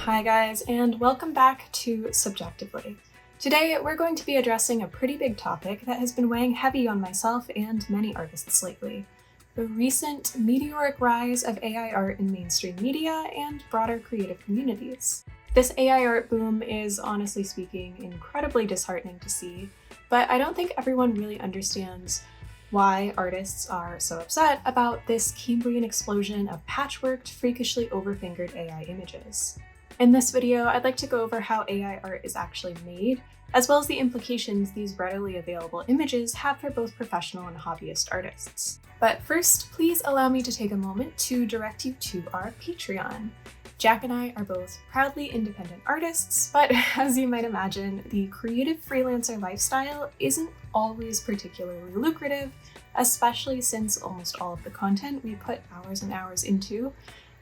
Hi guys, and welcome back to Subjectively. Today we're going to be addressing a pretty big topic that has been weighing heavy on myself and many artists lately: the recent meteoric rise of AI art in mainstream media and broader creative communities. This AI art boom is, honestly speaking, incredibly disheartening to see, but I don't think everyone really understands why artists are so upset about this Cambrian explosion of patchworked, freakishly overfingered AI images. In this video, I'd like to go over how AI art is actually made, as well as the implications these readily available images have for both professional and hobbyist artists. But first, please allow me to take a moment to direct you to our Patreon. Jack and I are both proudly independent artists, but as you might imagine, the creative freelancer lifestyle isn't always particularly lucrative, especially since almost all of the content we put hours and hours into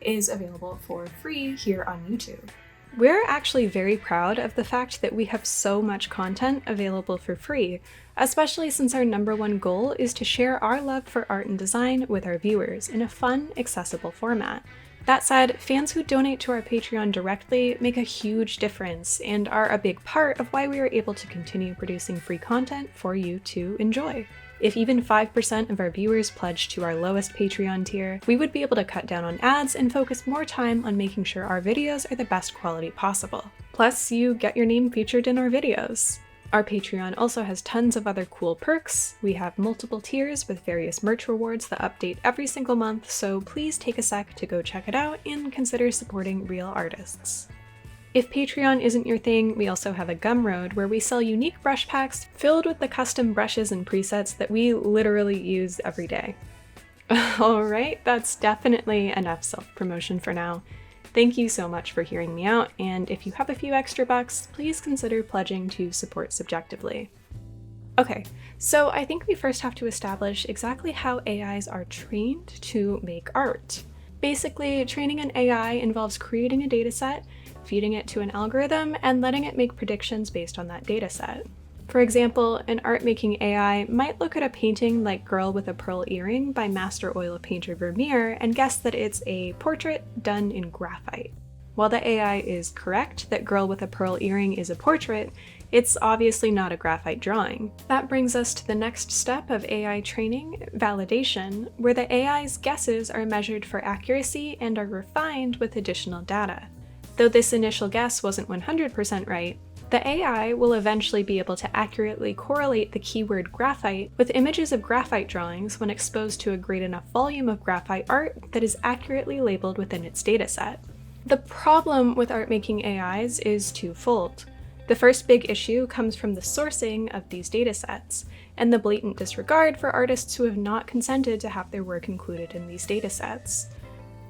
is available for free here on YouTube. We're actually very proud of the fact that we have so much content available for free, especially since our #1 goal is to share our love for art and design with our viewers in a fun, accessible format. That said, fans who donate to our Patreon directly make a huge difference and are a big part of why we are able to continue producing free content for you to enjoy. If even 5% of our viewers pledge to our lowest Patreon tier, we would be able to cut down on ads and focus more time on making sure our videos are the best quality possible. Plus, you get your name featured in our videos. Our Patreon also has tons of other cool perks. We have multiple tiers with various merch rewards that update every single month, so please take a sec to go check it out and consider supporting real artists. If Patreon isn't your thing, we also have a Gumroad where we sell unique brush packs filled with the custom brushes and presets that we literally use every day. Alright, that's definitely enough self-promotion for now. Thank you so much for hearing me out, and if you have a few extra bucks, please consider pledging to support Subjectively. Okay, so I think we first have to establish exactly how AIs are trained to make art. Basically, training an AI involves creating a dataset, feeding it to an algorithm, and letting it make predictions based on that dataset. For example, an art-making AI might look at a painting like Girl with a Pearl Earring by master oil painter Vermeer and guess that it's a portrait done in graphite. While the AI is correct that Girl with a Pearl Earring is a portrait, it's obviously not a graphite drawing. That brings us to the next step of AI training, validation, where the AI's guesses are measured for accuracy and are refined with additional data. Though this initial guess wasn't 100% right, the AI will eventually be able to accurately correlate the keyword graphite with images of graphite drawings when exposed to a great enough volume of graphite art that is accurately labeled within its dataset. The problem with art-making AIs is twofold. The first big issue comes from the sourcing of these datasets, and the blatant disregard for artists who have not consented to have their work included in these datasets.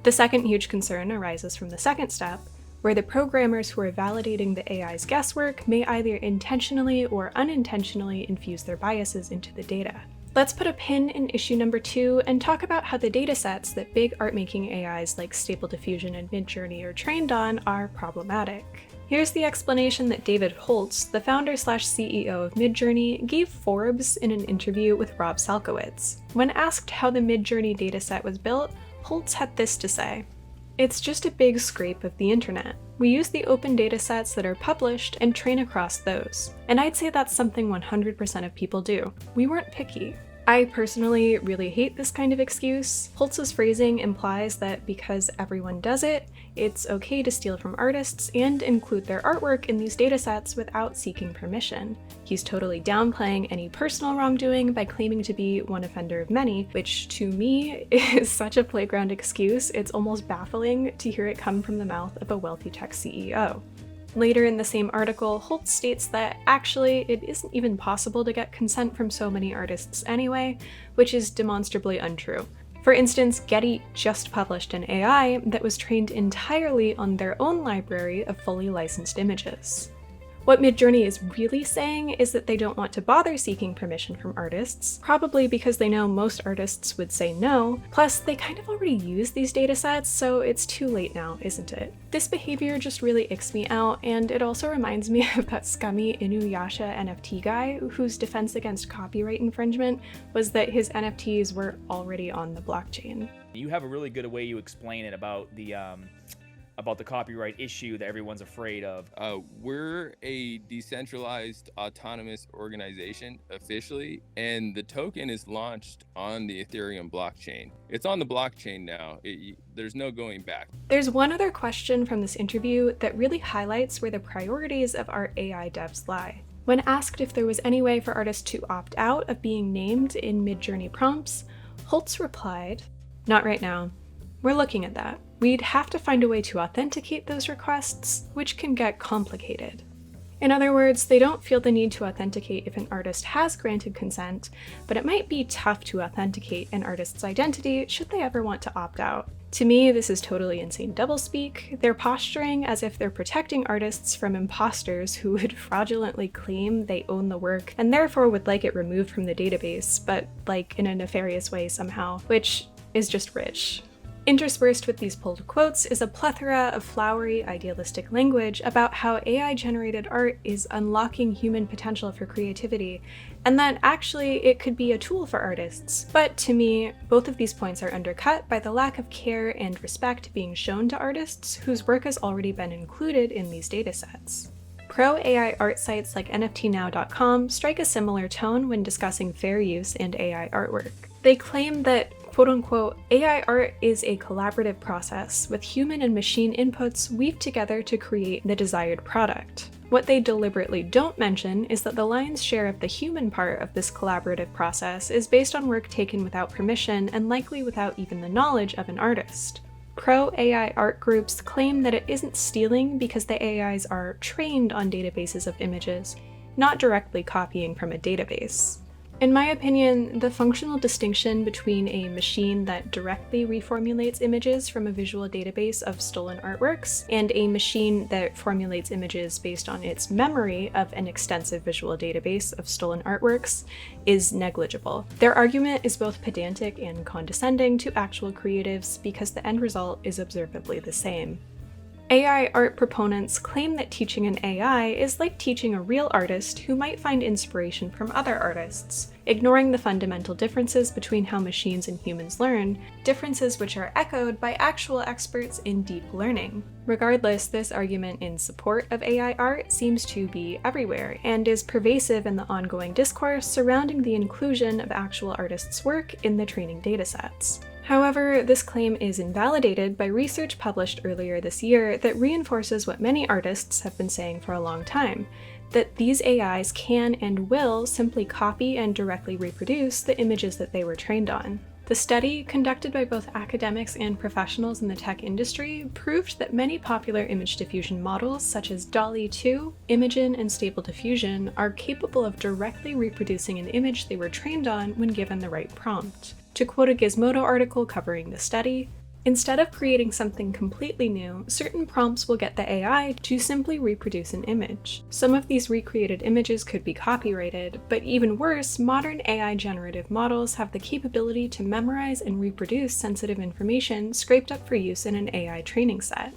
The second huge concern arises from the second step, where the programmers who are validating the AI's guesswork may either intentionally or unintentionally infuse their biases into the data. Let's put a pin in issue number 2 and talk about how the datasets that big art-making AIs like Stable Diffusion and Midjourney are trained on are problematic. Here's the explanation that David Holtz, the founder/CEO of Midjourney, gave Forbes in an interview with Rob Salkowitz. When asked how the Midjourney dataset was built, Holtz had this to say: "It's just a big scrape of the internet. We use the open datasets that are published and train across those. And I'd say that's something 100% of people do. We weren't picky." I personally really hate this kind of excuse. Holtz's phrasing implies that because everyone does it, it's okay to steal from artists and include their artwork in these datasets without seeking permission. He's totally downplaying any personal wrongdoing by claiming to be one offender of many, which to me is such a playground excuse, it's almost baffling to hear it come from the mouth of a wealthy tech CEO. Later in the same article, Holtz states that actually it isn't even possible to get consent from so many artists anyway, which is demonstrably untrue. For instance, Getty just published an AI that was trained entirely on their own library of fully licensed images. What Midjourney is really saying is that they don't want to bother seeking permission from artists, probably because they know most artists would say no, plus they kind of already use these datasets, so it's too late now, isn't it? This behavior just really icks me out, and it also reminds me of that scummy Inuyasha NFT guy whose defense against copyright infringement was that his NFTs were already on the blockchain. You have a really good way you explain it about the about the copyright issue that everyone's afraid of? We're a decentralized autonomous organization officially, and the token is launched on the Ethereum blockchain. It's on the blockchain now. There's no going back. There's one other question from this interview that really highlights where the priorities of our AI devs lie. When asked if there was any way for artists to opt out of being named in Midjourney prompts, Holtz replied, "Not right now. We're looking at that. We'd have to find a way to authenticate those requests, which can get complicated." In other words, they don't feel the need to authenticate if an artist has granted consent, but it might be tough to authenticate an artist's identity should they ever want to opt out. To me, this is totally insane doublespeak. They're posturing as if they're protecting artists from imposters who would fraudulently claim they own the work and therefore would like it removed from the database, but like in a nefarious way somehow, which is just rich. Interspersed with these pulled quotes is a plethora of flowery, idealistic language about how AI-generated art is unlocking human potential for creativity, and that actually it could be a tool for artists. But to me, both of these points are undercut by the lack of care and respect being shown to artists whose work has already been included in these datasets. Pro-AI art sites like NFTnow.com strike a similar tone when discussing fair use and AI artwork. They claim that quote-unquote, AI art is a collaborative process with human and machine inputs weaved together to create the desired product. What they deliberately don't mention is that the lion's share of the human part of this collaborative process is based on work taken without permission and likely without even the knowledge of an artist. Pro-AI art groups claim that it isn't stealing because the AIs are trained on databases of images, not directly copying from a database. In my opinion, the functional distinction between a machine that directly reformulates images from a visual database of stolen artworks and a machine that formulates images based on its memory of an extensive visual database of stolen artworks is negligible. Their argument is both pedantic and condescending to actual creatives because the end result is observably the same. AI art proponents claim that teaching an AI is like teaching a real artist who might find inspiration from other artists, ignoring the fundamental differences between how machines and humans learn, differences which are echoed by actual experts in deep learning. Regardless, this argument in support of AI art seems to be everywhere and is pervasive in the ongoing discourse surrounding the inclusion of actual artists' work in the training datasets. However, this claim is invalidated by research published earlier this year that reinforces what many artists have been saying for a long time, that these AIs can and will simply copy and directly reproduce the images that they were trained on. The study, conducted by both academics and professionals in the tech industry, proved that many popular image diffusion models such as DALL-E 2, Imagen, and Stable Diffusion are capable of directly reproducing an image they were trained on when given the right prompt. To quote a Gizmodo article covering the study, instead of creating something completely new, certain prompts will get the AI to simply reproduce an image. Some of these recreated images could be copyrighted, but even worse, modern AI generative models have the capability to memorize and reproduce sensitive information scraped up for use in an AI training set.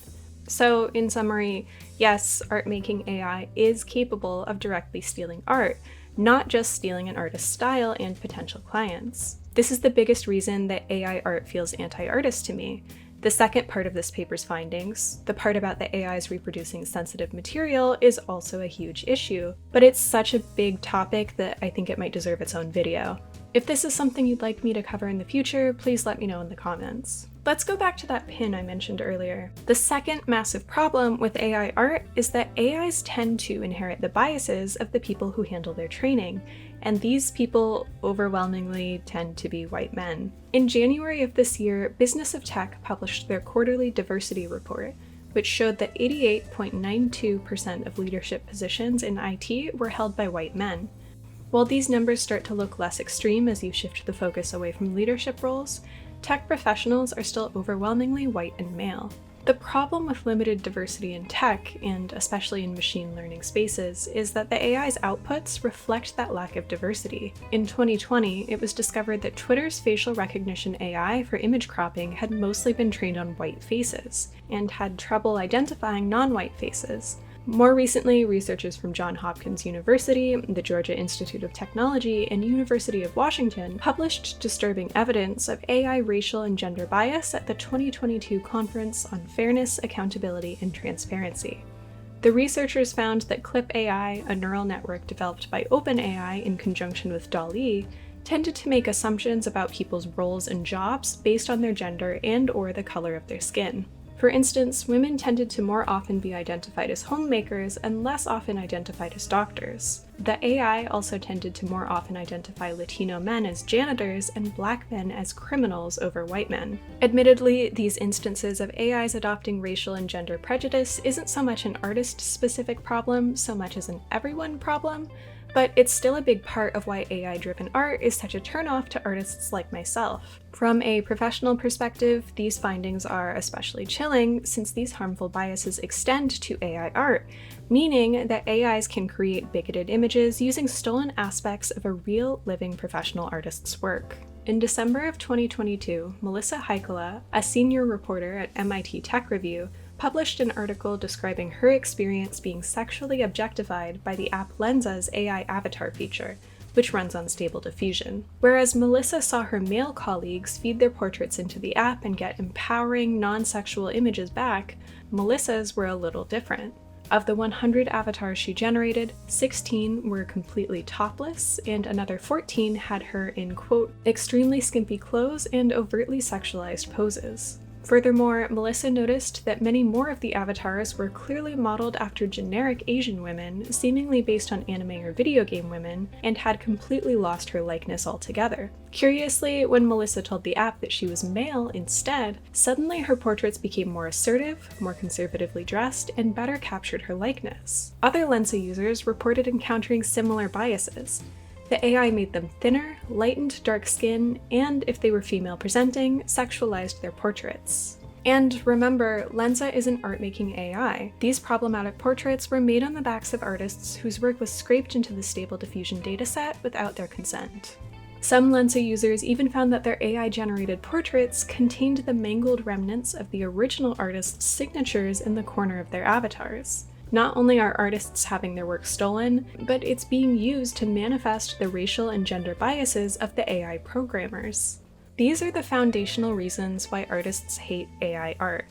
So, in summary, yes, art-making AI is capable of directly stealing art, not just stealing an artist's style and potential clients. This is the biggest reason that AI art feels anti-artist to me. The second part of this paper's findings, the part about the AIs reproducing sensitive material, is also a huge issue, but it's such a big topic that I think it might deserve its own video. If this is something you'd like me to cover in the future, please let me know in the comments. Let's go back to that pin I mentioned earlier. The second massive problem with AI art is that AIs tend to inherit the biases of the people who handle their training, and these people overwhelmingly tend to be white men. In January of this year, Business of Tech published their quarterly diversity report, which showed that 88.92% of leadership positions in IT were held by white men. While these numbers start to look less extreme as you shift the focus away from leadership roles, tech professionals are still overwhelmingly white and male. The problem with limited diversity in tech, and especially in machine learning spaces, is that the AI's outputs reflect that lack of diversity. In 2020, it was discovered that Twitter's facial recognition AI for image cropping had mostly been trained on white faces, and had trouble identifying non-white faces. More recently, researchers from Johns Hopkins University, the Georgia Institute of Technology, and University of Washington published disturbing evidence of AI racial and gender bias at the 2022 Conference on Fairness, Accountability, and Transparency. The researchers found that Clip AI, a neural network developed by OpenAI in conjunction with DALL-E, tended to make assumptions about people's roles and jobs based on their gender and/or the color of their skin. For instance, women tended to more often be identified as homemakers and less often identified as doctors. The AI also tended to more often identify Latino men as janitors and Black men as criminals over white men. Admittedly, these instances of AIs adopting racial and gender prejudice isn't so much an artist-specific problem so much as an everyone problem, but it's still a big part of why AI-driven art is such a turnoff to artists like myself. From a professional perspective, these findings are especially chilling since these harmful biases extend to AI art, meaning that AIs can create bigoted images using stolen aspects of a real, living professional artist's work. In December of 2022, Melissa Heikkila, a senior reporter at MIT Tech Review, published an article describing her experience being sexually objectified by the app Lensa's AI avatar feature, which runs on Stable Diffusion. Whereas Melissa saw her male colleagues feed their portraits into the app and get empowering, non-sexual images back, Melissa's were a little different. Of the 100 avatars she generated, 16 were completely topless, and another 14 had her in, quote, extremely skimpy clothes and overtly sexualized poses. Furthermore, Melissa noticed that many more of the avatars were clearly modeled after generic Asian women, seemingly based on anime or video game women, and had completely lost her likeness altogether. Curiously, when Melissa told the app that she was male instead, suddenly her portraits became more assertive, more conservatively dressed, and better captured her likeness. Other Lensa users reported encountering similar biases. The AI made them thinner, lightened dark skin, and, if they were female presenting, sexualized their portraits. And remember, Lensa isn't art-making AI. These problematic portraits were made on the backs of artists whose work was scraped into the Stable Diffusion dataset without their consent. Some Lensa users even found that their AI-generated portraits contained the mangled remnants of the original artist's signatures in the corner of their avatars. Not only are artists having their work stolen, but it's being used to manifest the racial and gender biases of the AI programmers. These are the foundational reasons why artists hate AI art.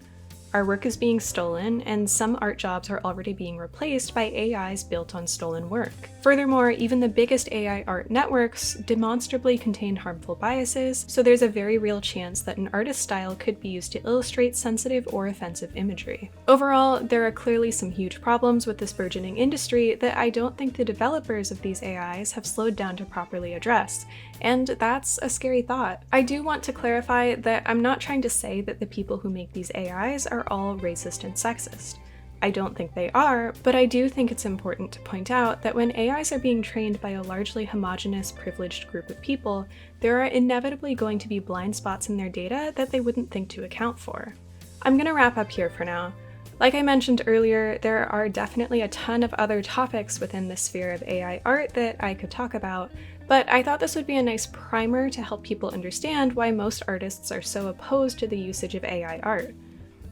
Our work is being stolen, and some art jobs are already being replaced by AIs built on stolen work. Furthermore, even the biggest AI art networks demonstrably contain harmful biases, so there's a very real chance that an artist's style could be used to illustrate sensitive or offensive imagery. Overall, there are clearly some huge problems with this burgeoning industry that I don't think the developers of these AIs have slowed down to properly address, and that's a scary thought. I do want to clarify that I'm not trying to say that the people who make these AIs are all racist and sexist. I don't think they are, but I do think it's important to point out that when AIs are being trained by a largely homogenous, privileged group of people, there are inevitably going to be blind spots in their data that they wouldn't think to account for. I'm gonna wrap up here for now. Like I mentioned earlier, there are definitely a ton of other topics within the sphere of AI art that I could talk about, but I thought this would be a nice primer to help people understand why most artists are so opposed to the usage of AI art.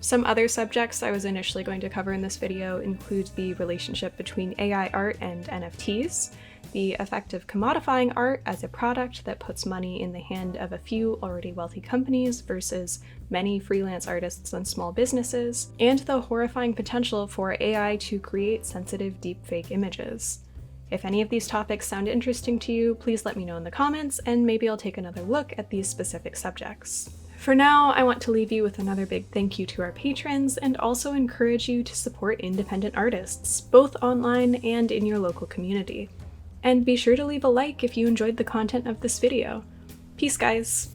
Some other subjects I was initially going to cover in this video include the relationship between AI art and NFTs, the effect of commodifying art as a product that puts money in the hand of a few already wealthy companies versus many freelance artists and small businesses, and the horrifying potential for AI to create sensitive deepfake images. If any of these topics sound interesting to you, please let me know in the comments, and maybe I'll take another look at these specific subjects. For now, I want to leave you with another big thank you to our patrons, and also encourage you to support independent artists, both online and in your local community. And be sure to leave a like if you enjoyed the content of this video. Peace, guys!